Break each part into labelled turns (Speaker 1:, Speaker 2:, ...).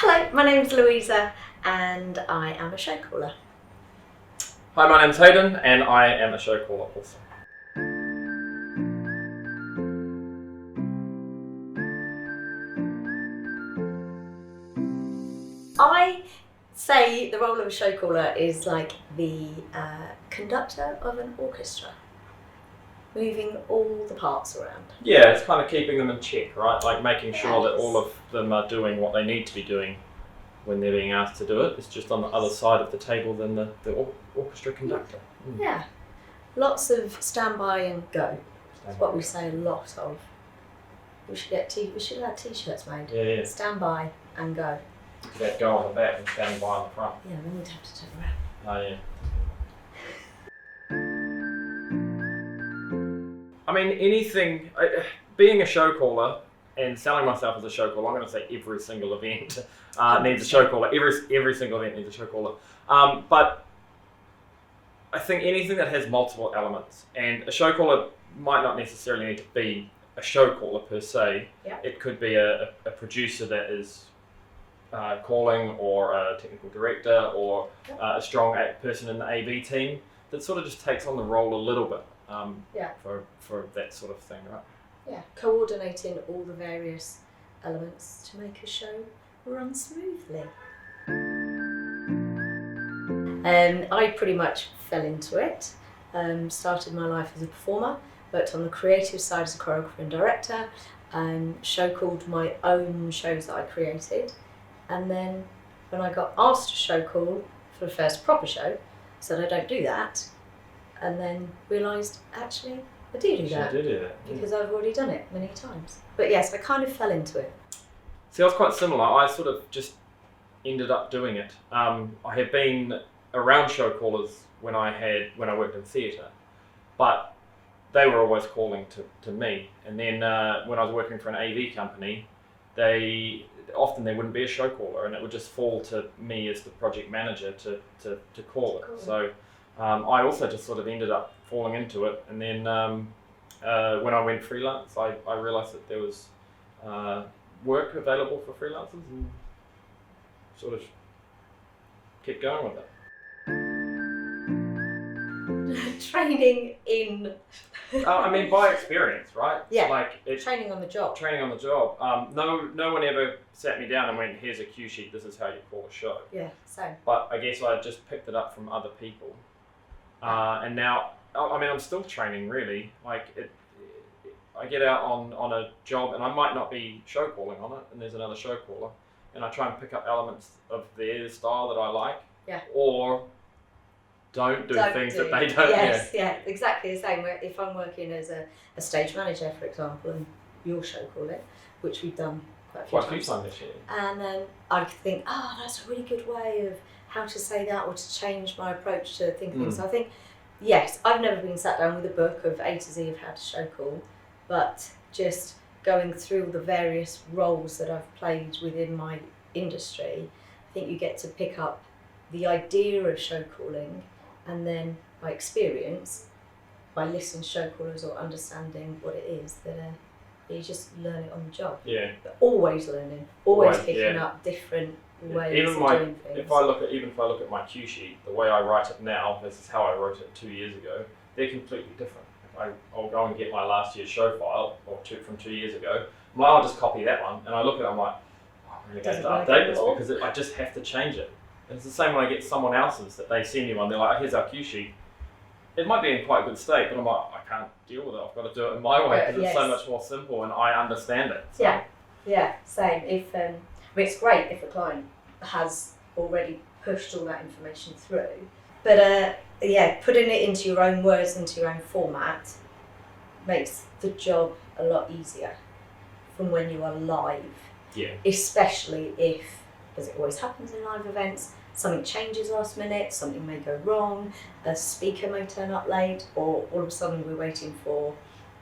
Speaker 1: Hello, my name's Louisa and I am a show caller.
Speaker 2: Hi, my name's Hayden and I am a show caller also.
Speaker 1: I say the role of a show caller is like the conductor of an orchestra, moving all the parts around.
Speaker 2: Yeah, it's kind of keeping them in check, right? Like making sure that all of them are doing what they need to be doing when they're being asked to do it. It's just on the other side of the table than the orchestra conductor.
Speaker 1: Yeah, lots of standby and go. That's what we say a lot of. We should have t-shirts made.
Speaker 2: Yeah.
Speaker 1: Standby and go.
Speaker 2: That go on the back and standing by on the front.
Speaker 1: Yeah, we need to have to turn around.
Speaker 2: Oh yeah. I mean, anything, being a show caller and selling myself as a show caller, I'm going to say every single event needs a show caller. Every single event needs a show caller. But I think anything that has multiple elements, and a show caller might not necessarily need to be a show caller per se.
Speaker 1: Yeah.
Speaker 2: It could be a producer that is calling, or a technical director, or a strong person in the AV team that sort of just takes on the role a little bit for that sort of thing, right?
Speaker 1: Yeah, coordinating all the various elements to make a show run smoothly. I pretty much fell into it. Started my life as a performer, worked on the creative side as a choreographer and director, show called my own shows that I created. And then when I got asked to show call for the first proper show, I said I don't do that, and then realised actually I do that. Because I've already done it many times. But yes, I kind of fell into it.
Speaker 2: See, I was quite similar. I sort of just ended up doing it. I had been around show callers when I worked in theatre, but they were always calling to me. And then when I was working for an AV company, often there wouldn't be a show caller, and it would just fall to me as the project manager to call it. Cool. So I also just sort of ended up falling into it, and then when I went freelance, I realised that there was work available for freelancers, and sort of kept going with it.
Speaker 1: Training in...
Speaker 2: I mean, by experience, right?
Speaker 1: Yeah,
Speaker 2: like
Speaker 1: training on the job.
Speaker 2: Training on the job. No one ever sat me down and went, here's a cue sheet, this is how you call a show.
Speaker 1: Yeah, same.
Speaker 2: But I guess I just picked it up from other people. And now, I mean, I'm still training really. Like, I get out on a job and I might not be show calling on it, and there's another show caller, and I try and pick up elements of their style that I like. Yeah. Or don't do things that they don't.
Speaker 1: Yes, yeah, exactly the same. If I'm working as a stage manager, for example, and you'll show call it, which we've done quite a few times
Speaker 2: this year.
Speaker 1: And then I think, that's a really good way of how to say that, or to change my approach to thinking. So I think, yes, I've never been sat down with a book of A to Z of how to show call, but just going through the various roles that I've played within my industry, I think you get to pick up the idea of show calling, and then by experience, by listening to show callers or understanding what it is, that you just learn it on the job.
Speaker 2: Yeah.
Speaker 1: But always learning, always picking up different ways of doing things.
Speaker 2: Even if I look at my cue sheet, the way I write it now versus how I wrote it 2 years ago, they're completely different. I'll go and get my last year's show file from 2 years ago. I'll just copy that one, and I look at it, I'm like, I'm really going to update this because I just have to change it. And it's the same when I get someone else's that they send me one. They're like, here's our cue sheet. It might be in quite good state, but I'm like, I can't deal with it. I've got to do it in my way because it's so much more simple and I understand it. So.
Speaker 1: Yeah, same. I mean, it's great if a client has already pushed all that information through, but putting it into your own words, into your own format, makes the job a lot easier from when you are live.
Speaker 2: Yeah.
Speaker 1: Especially if, as it always happens in live events, something changes last minute, something may go wrong, a speaker may turn up late, or all of a sudden we're waiting for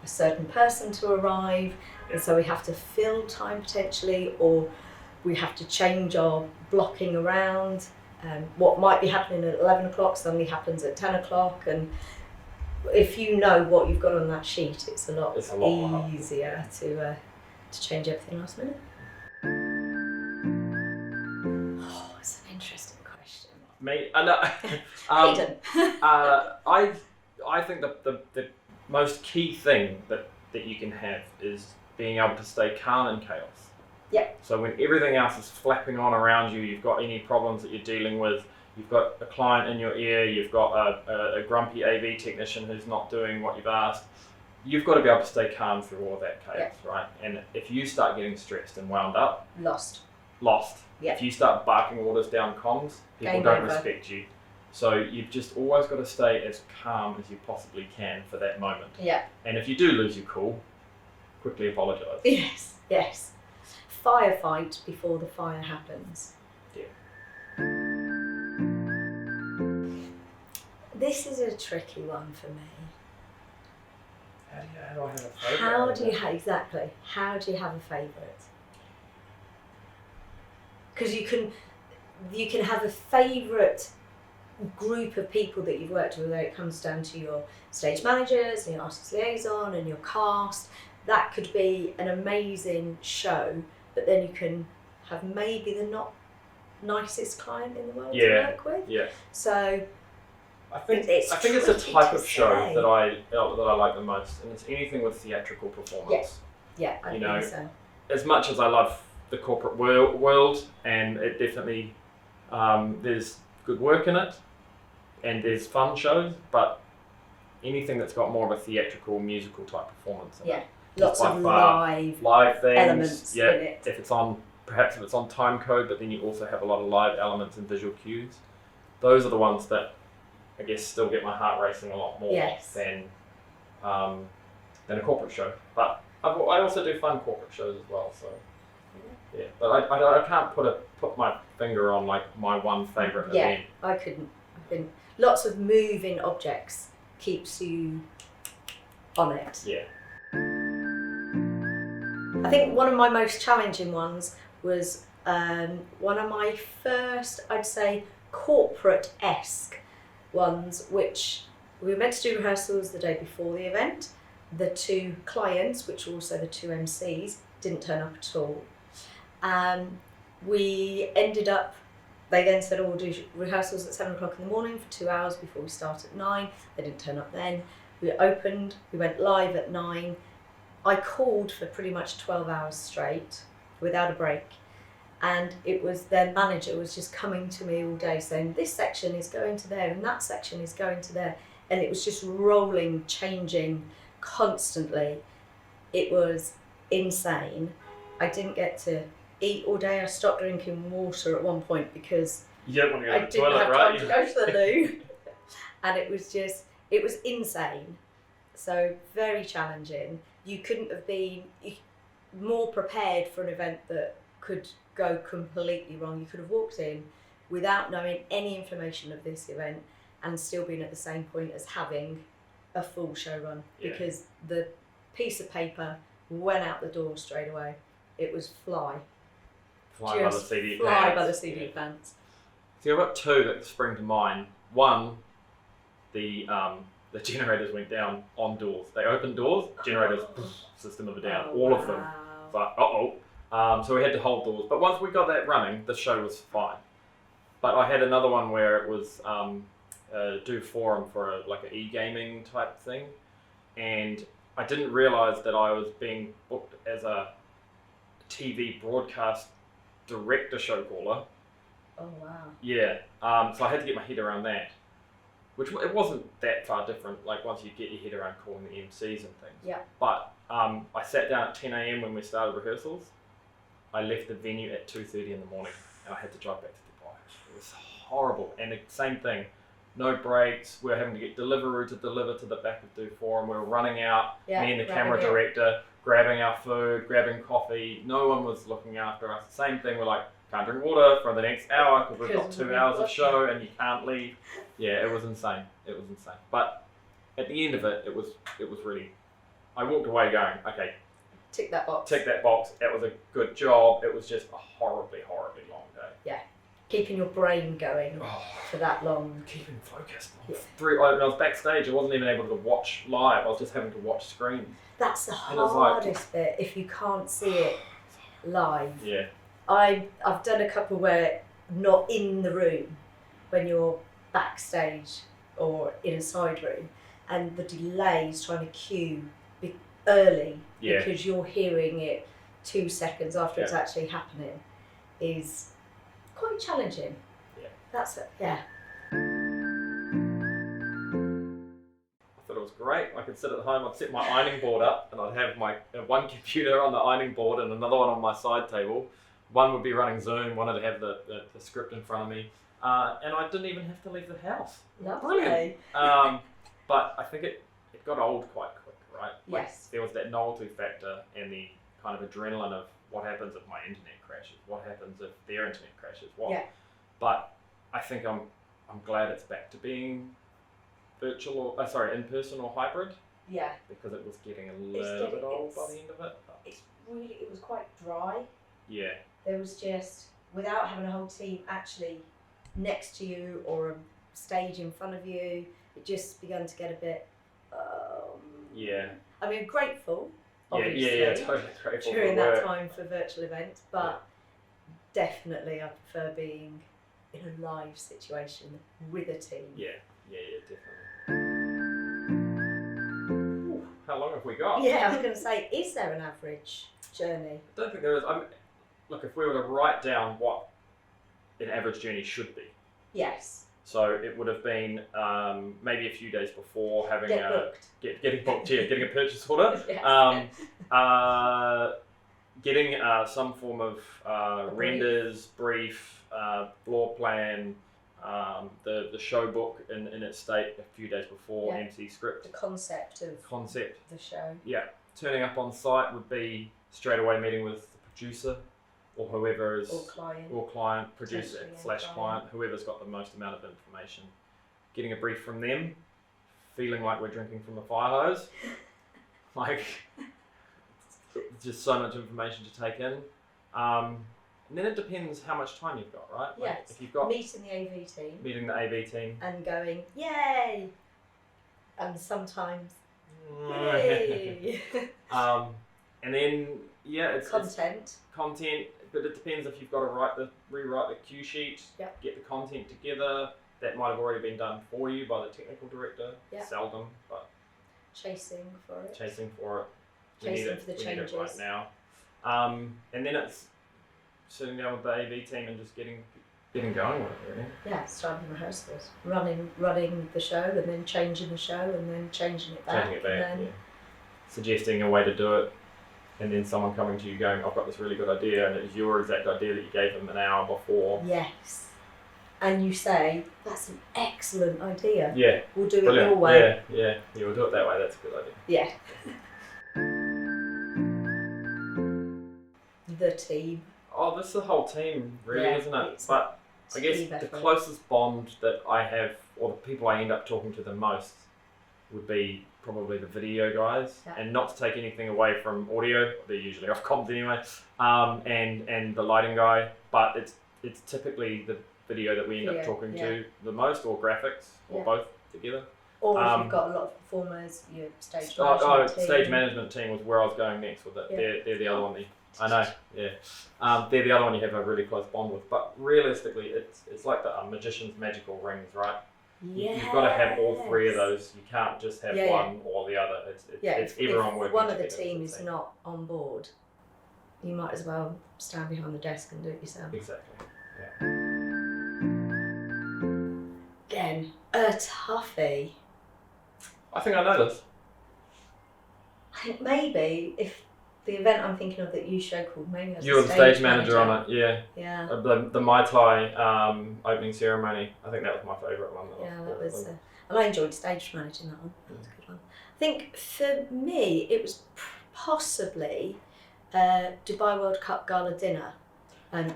Speaker 1: a certain person to arrive, and so we have to fill time potentially, or we have to change our blocking around. What might be happening at 11 o'clock suddenly happens at 10 o'clock, and if you know what you've got on that sheet, it's a lot easier to change everything last minute. Interesting question.
Speaker 2: Me,
Speaker 1: Hayden.
Speaker 2: I think the most key thing that you can have is being able to stay calm in chaos.
Speaker 1: Yeah.
Speaker 2: So when everything else is flapping on around you, you've got any problems that you're dealing with, you've got a client in your ear, you've got a grumpy AV technician who's not doing what you've asked, you've got to be able to stay calm through all of that chaos, right? And if you start getting stressed and wound up,
Speaker 1: Lost.
Speaker 2: If you start barking orders down comms, people don't respect you. So you've just always got to stay as calm as you possibly can for that moment.
Speaker 1: Yeah.
Speaker 2: And if you do lose your cool, quickly apologise.
Speaker 1: Yes. Firefight before the fire happens.
Speaker 2: Yeah.
Speaker 1: This is a tricky one for me.
Speaker 2: How do I have a favourite?
Speaker 1: How do you have a favourite? Because you can have a favourite group of people that you've worked with, whether it comes down to your stage managers and your artist liaison and your cast. That could be an amazing show, but then you can have maybe the not nicest client in the world to work with.
Speaker 2: Yeah.
Speaker 1: So
Speaker 2: I think it's a type of show that I like the most, and it's anything with theatrical performance.
Speaker 1: Yeah, I think so.
Speaker 2: As much as I love the corporate world, and it definitely there's good work in it, and there's fun shows, but anything that's got more of a theatrical, musical type performance.
Speaker 1: Lots of
Speaker 2: live things.
Speaker 1: Elements in it.
Speaker 2: If it's on time code, but then you also have a lot of live elements and visual cues. Those are the ones that I guess still get my heart racing a lot more than a corporate show. But I also do fun corporate shows as well. So yeah, but I can't put my finger on like my one favourite event.
Speaker 1: I couldn't. Lots of moving objects keeps you on it.
Speaker 2: Yeah.
Speaker 1: I think one of my most challenging ones was one of my first, I'd say, corporate-esque ones, which we were meant to do rehearsals the day before the event. The two clients, which were also the two MCs, didn't turn up at all. We ended up, they then said, we'll do rehearsals at 7 o'clock in the morning for 2 hours before we start at 9. They didn't turn up then. We opened, we went live at 9. I called for pretty much 12 hours straight without a break. And it was their manager was just coming to me all day saying, this section is going to there and that section is going to there. And it was just rolling, changing constantly. It was insane. I didn't get to eat all day. I stopped drinking water at one point because I didn't have time to go to the loo. And it was insane. So very challenging. You couldn't have been more prepared for an event that could go completely wrong. You could have walked in without knowing any information of this event and still been at the same point as having a full show run because the piece of paper went out the door straight away. It was fly by the seat of your pants.
Speaker 2: See, I've got two that spring to mind. One, the generators went down on doors. They opened doors, generators, system of a down, all of them. But so we had to hold doors. But once we got that running, the show was fine. But I had another one where it was do forum for an e-gaming type thing, and I didn't realise that I was being booked as a TV broadcast director show caller.
Speaker 1: Oh wow.
Speaker 2: Yeah. So I had to get my head around that. Which it wasn't that far different, like once you get your head around calling the MCs and things.
Speaker 1: Yeah.
Speaker 2: But I sat down at 10 a.m. when we started rehearsals. I left the venue at 2:30 in the morning and I had to drive back to Dubai. It was horrible. And the same thing, no breaks. We were having to get Deliveroo to deliver to the back of Do Forum. We were running out, me and the camera director, grabbing our food, grabbing coffee. No one was looking after us. Same thing, we're like, can't drink water for the next hour because we've got 2 hours of show and you can't leave. Yeah, it was insane. But at the end of it, it was really, I walked away going, okay.
Speaker 1: Tick that box.
Speaker 2: It was a good job. It was just a horribly long day.
Speaker 1: Yeah. Keeping your brain going for that long.
Speaker 2: Keeping focused. Yeah. I was backstage. I wasn't even able to watch live. I was just having to watch screens.
Speaker 1: That's the hardest bit if you can't see it live.
Speaker 2: Yeah.
Speaker 1: I've done a couple where not in the room when you're backstage or in a side room, and the delays trying to cue early because you're hearing it 2 seconds after it's actually happening is quite challenging.
Speaker 2: Yeah.
Speaker 1: That's it. Yeah.
Speaker 2: I thought it was great. I could sit at home, I'd set my ironing board up, and I'd have my one computer on the ironing board and another one on my side table. One would be running Zoom, one would have the script in front of me, and I didn't even have to leave the house.
Speaker 1: Lovely.
Speaker 2: Brilliant. But I think it got old quite quick, right?
Speaker 1: Yes.
Speaker 2: There was that novelty factor and the kind of adrenaline of what happens if my internet crashes, what happens if their internet crashes, what. Yeah. But I think I'm glad it's back to being virtual or in person or hybrid.
Speaker 1: Yeah.
Speaker 2: Because it was getting a little bit old by the end of it.
Speaker 1: It was quite dry.
Speaker 2: Yeah.
Speaker 1: There was just, without having a whole team actually next to you or a stage in front of you, it just began to get a bit.
Speaker 2: Yeah.
Speaker 1: I mean, grateful, obviously.
Speaker 2: Yeah, totally grateful
Speaker 1: during that time for virtual events, but definitely I prefer being in a live situation with a team.
Speaker 2: Yeah, definitely. Ooh, how long have we got?
Speaker 1: Yeah, I was going to say, is there an average journey?
Speaker 2: I don't think there is. Look, if we were to write down what an average journey should be.
Speaker 1: Yes.
Speaker 2: So it would have been maybe a few days before having
Speaker 1: getting booked,
Speaker 2: getting a purchase order,
Speaker 1: yes.
Speaker 2: Getting some form of renders, brief, floor plan, the show book in its state a few days before, MC script.
Speaker 1: The concept of the show.
Speaker 2: Yeah, turning up on site would be straight away meeting with the producer. Or whoever is, or client, producer / client, whoever's got the most amount of information. Getting a brief from them, feeling like we're drinking from a fire hose. Like, just so much information to take in. And then it depends how much time you've got, right? Like
Speaker 1: yes.
Speaker 2: If you've got
Speaker 1: meeting the AV team.
Speaker 2: Meeting the AV team.
Speaker 1: And going, yay! And sometimes, yay!
Speaker 2: And then, it's
Speaker 1: content.
Speaker 2: But it depends if you've got to rewrite the cue sheet, get the content together. That might have already been done for you by the technical director. Seldom, but
Speaker 1: chasing for it.
Speaker 2: Chasing for the changes. Need it right now. And then it's sitting down with the AV team and just getting going with it, really. Yeah, starting rehearsals, running the show, and then changing the show, and then changing it back. And then suggesting a way to do it. And then someone coming to you going, I've got this really good idea, and it's your exact idea that you gave them an hour before.
Speaker 1: Yes. And you say, that's an excellent idea.
Speaker 2: Yeah.
Speaker 1: We'll do it your way.
Speaker 2: Yeah, we'll do it that way. That's a good idea.
Speaker 1: Yeah. The team.
Speaker 2: Oh, this is the whole team, really, isn't it? But I guess the closest bond that I have, or the people I end up talking to the most, would be probably the video guys, and not to take anything away from audio, they're usually off comms anyway, and the lighting guy, but it's typically the video that we end up talking to the most, or graphics, or both together.
Speaker 1: Or if you've got a lot of performers, your stage management team.
Speaker 2: Stage management team was where I was going next with it. Yeah. They're the other one. I know, yeah. They're the other one you have a really close bond with, but realistically, it's like the magician's magical rings, right?
Speaker 1: Yes.
Speaker 2: You've got to have all three of those. You can't just have one or the other. It's everyone working together.
Speaker 1: If one of the team is not on board, you might as well stand behind the desk and do it yourself.
Speaker 2: Exactly. Yeah.
Speaker 1: Again, a toughie.
Speaker 2: I think I know this.
Speaker 1: I think maybe if the event I'm thinking of that you showed called maybe
Speaker 2: you were the stage manager on it, yeah.
Speaker 1: Yeah.
Speaker 2: The Mai Tai opening ceremony. I think that was my favourite one.
Speaker 1: That was. And I enjoyed stage managing that one. That was a good one. I think for me it was possibly Dubai World Cup Gala dinner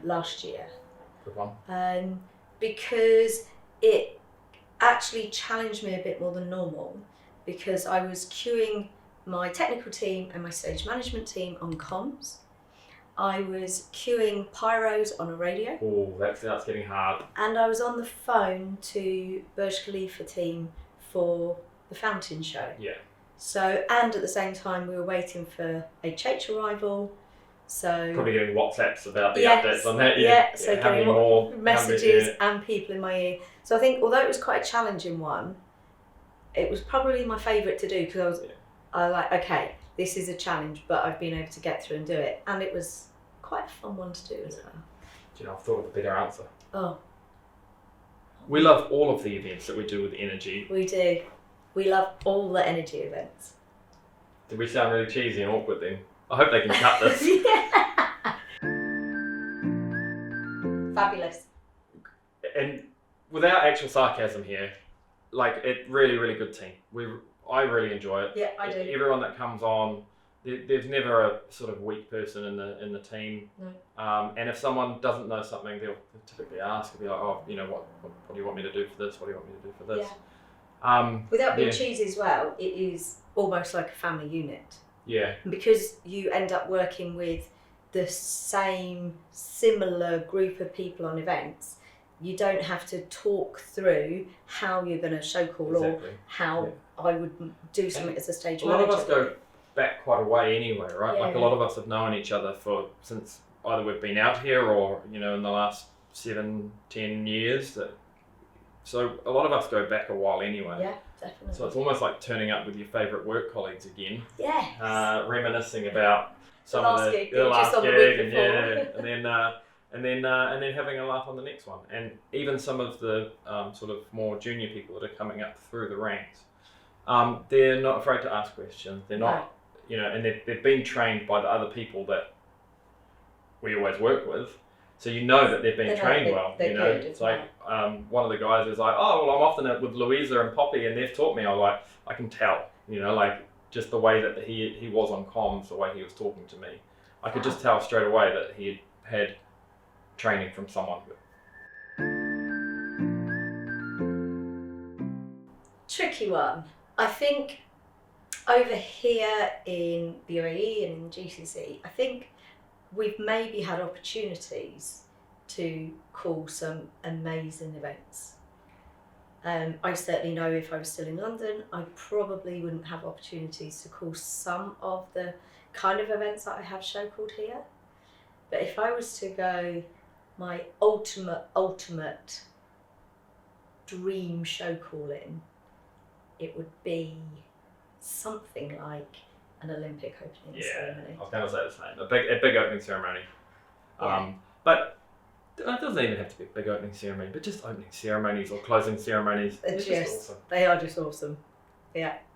Speaker 1: last year.
Speaker 2: Good one.
Speaker 1: Because it actually challenged me a bit more than normal, because I was queuing my technical team and my stage management team on comms. I was queuing pyros on a radio.
Speaker 2: Oh, that's getting hard.
Speaker 1: And I was on the phone to Burj Khalifa team for the fountain show.
Speaker 2: Yeah.
Speaker 1: So, and at the same time we were waiting for HH arrival, So
Speaker 2: probably getting WhatsApps about the
Speaker 1: yes,
Speaker 2: updates on that.
Speaker 1: So
Speaker 2: how many
Speaker 1: getting
Speaker 2: more
Speaker 1: messages and people in my ear. So I think although it was quite a challenging one, it was probably my favourite to do because I like, okay, this is a challenge, but I've been able to get through and do it, and it was quite a fun one to do as well.
Speaker 2: Do you know, I've thought of a better answer.
Speaker 1: Oh.
Speaker 2: We love all of the events that we do with Energie.
Speaker 1: We do. We love all the Energie events.
Speaker 2: Did we sound really cheesy and awkward then? I hope they can cut this.
Speaker 1: Fabulous.
Speaker 2: And without actual sarcasm here, like, it really, really good team. I really enjoy it.
Speaker 1: Yeah, I do.
Speaker 2: Everyone that comes on, there's never a sort of weak person in the team.
Speaker 1: No.
Speaker 2: And if someone doesn't know something, they'll typically ask. They'll be like, oh, you know, what do you want me to do for this? What do you want me to do for this?
Speaker 1: Yeah. Without being cheesy as well, it is almost like a family unit.
Speaker 2: Yeah.
Speaker 1: And because you end up working with the similar group of people on events, you don't have to talk through how you're going to show call or how I would do something as a stage manager.
Speaker 2: A lot of us go back quite a way anyway, right?
Speaker 1: Yeah.
Speaker 2: Like, a lot of us have known each other since either we've been out here or, you know, in the last 7-10 years. So a lot of us go back a while anyway.
Speaker 1: Yeah, definitely.
Speaker 2: So it's almost like turning up with your favourite work colleagues again.
Speaker 1: Yes.
Speaker 2: Reminiscing about some
Speaker 1: the
Speaker 2: of
Speaker 1: last gig,
Speaker 2: the last
Speaker 1: just on the
Speaker 2: gig,
Speaker 1: week before.
Speaker 2: and then having a laugh on the next one. And even some of the sort of more junior people that are coming up through the ranks, they're not afraid to ask questions. They're not, you know, and they've been trained by the other people that we always work with. So you know that they've been trained well. You know, it's like one of the guys is like, oh, well, I'm often with Louisa and Poppy, and they've taught me. I was like, I can tell. You know, like, just the way that he was on comms, the way he was talking to me, I could just tell straight away that he had training from someone.
Speaker 1: Tricky one. I think over here in the UAE and in GCC, I think we've maybe had opportunities to call some amazing events. I certainly know if I was still in London, I probably wouldn't have opportunities to call some of the kind of events that I have show called here. But if I was to go, my ultimate dream show calling, it would be something like an Olympic opening ceremony.
Speaker 2: I was going to say the same. A big opening ceremony.
Speaker 1: Yeah.
Speaker 2: But it doesn't even have to be a big opening ceremony, but just opening ceremonies or closing ceremonies. It's just awesome.
Speaker 1: They are just awesome. Yeah.